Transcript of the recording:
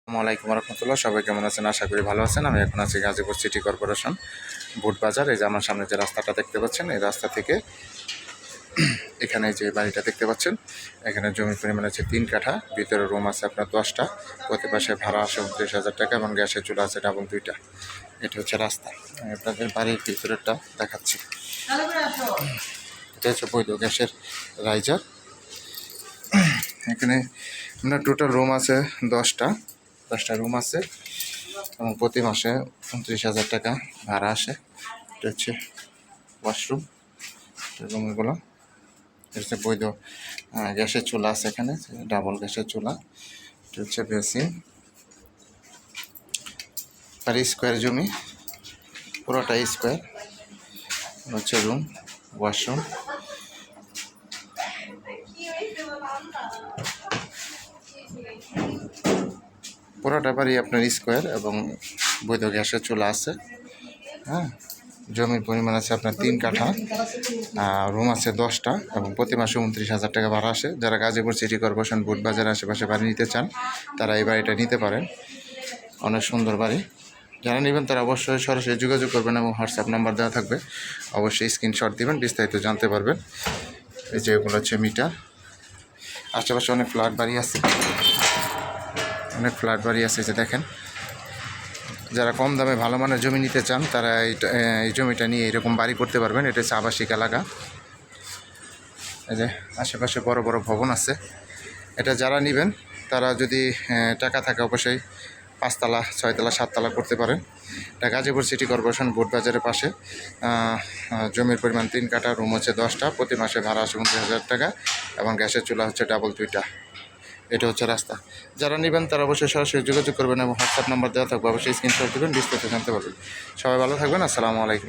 আসসালামু আলাইকুম রহমতুল্লাহ। সবাই কেমন আছেন? আশা করি ভালো আছেন। আমি এখন আছি গাজীপুর সিটি কর্পোরেশন বুট বাজার। এই যে আমার সামনে যে রাস্তাটা দেখতে পাচ্ছেন, এই রাস্তা থেকে এখানে যে বাড়িটা দেখতে পাচ্ছেন, এখানে জমির পরিমাণ আছে 3 কাঠা, ভিতরে রুম আছে আপনার 10টা, প্রতি পাশে ভাড়া আসে 29,000 টাকা এবং গ্যাসের চুলা আছে ডাবল 2টা। এটা হচ্ছে রাস্তা। আমি আপনাদের বাড়ির ভিতরেরটা দেখাচ্ছি। এটা হচ্ছে বৈধ গ্যাসের রাইজার। এখানে আপনার টোটাল রুম আছে 10টা রুম আছে এবং প্রতি মাসে 29,000 টাকা ভাড়া আসে। এটা হচ্ছে ওয়াশরুম, রুমগুলো। এটা হচ্ছে বৈধ গ্যাসের চুলা আছে, এখানে ডাবল গ্যাসের চুলা। এটা হচ্ছে বেসিন। আর স্কোয়ার জমি, পুরোটা স্কোয়ার। হচ্ছে রুম, ওয়াশরুম। পুরোটা বাড়ি আপনার স্কোয়ার এবং বৈধ গ্যাসের চুলা আছে। হ্যাঁ, জমির পরিমাণ আছে আপনার 3 কাঠা, রুম আছে 10টা এবং প্রতি মাসে 29,000 টাকা ভাড়া আসে। যারা গাজীপুর সিটি কর্পোরেশন বুট বাজার আশেপাশে বাড়ি নিতে চান, তারা এই বাড়িটা নিতে পারেন। অনেক সুন্দর বাড়ি। যারা নেবেন তারা অবশ্যই সরাসরি যোগাযোগ করবেন এবং হোয়াটসঅ্যাপ নাম্বার দেওয়া থাকবে, অবশ্যই স্ক্রিনশট দিবেন, বিস্তারিত জানতে পারবেন। এই যে এগুলো হচ্ছে মিটার। আশেপাশে অনেক ফ্ল্যাট বাড়ি আছে, যে দেখেন। যারা কম দামে ভালো মানের জমি নিতে চান, তারা এই জমিটা নিয়ে এরকম বাড়ি করতে পারবেন। এটা হচ্ছে আবাসিক এলাকা। এই যে আশেপাশে বড় বড় ভবন আছে। এটা যারা নেবেন তারা যদি টাকা থাকে অবশ্যই 5 তলা, 6 তলা, 7 তলা করতে পারেন। এটা গাজীপুর সিটি কর্পোরেশন বুট বাজারের পাশে। জমির পরিমাণ 3 কাঠা, রুম হচ্ছে 10টা, প্রতি মাসে ভাড়া আসে 29,000 টাকা এবং গ্যাসের চুলা হচ্ছে ডাবল 2টা। এটা হচ্ছে রাস্তা। যারা নেবেন তারা অবশ্যই সরাসরি যোগাযোগ করবেন এবং হোয়াটসঅ্যাপ নাম্বার দেওয়া থাকবে, অবশ্যই স্ক্রিনশট দেবেন, বিস্তারিত জানতে পারবেন। সবাই ভালো থাকবেন। আসসালামু আলাইকুম।